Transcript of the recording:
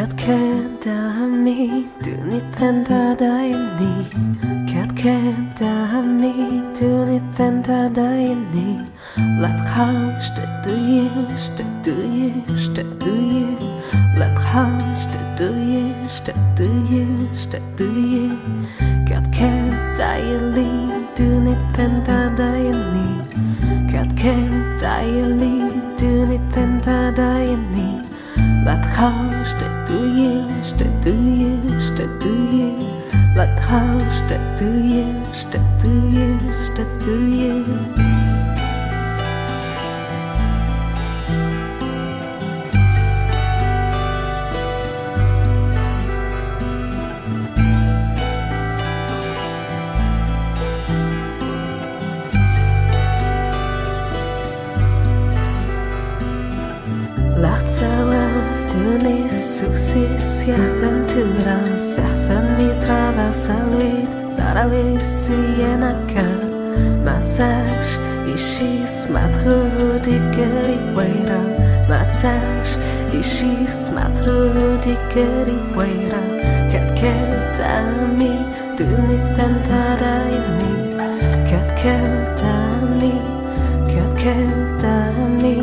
Kadami dunithan tadayani Kadami dunithan tadayani Let house do you Let house do you Kadayali dunithan tadayani Kadayali dunithan tadayani Let house do you Let house do you Lachtawel Dunis Susis Yachthan Tura Sachthan Mitra Vasaluit Zarawis Yenaka Massage Ishis Mathrudigeri Waira Massage Ishis Mathrudigeri Waira Kadami Dunithan Tadayani Kadami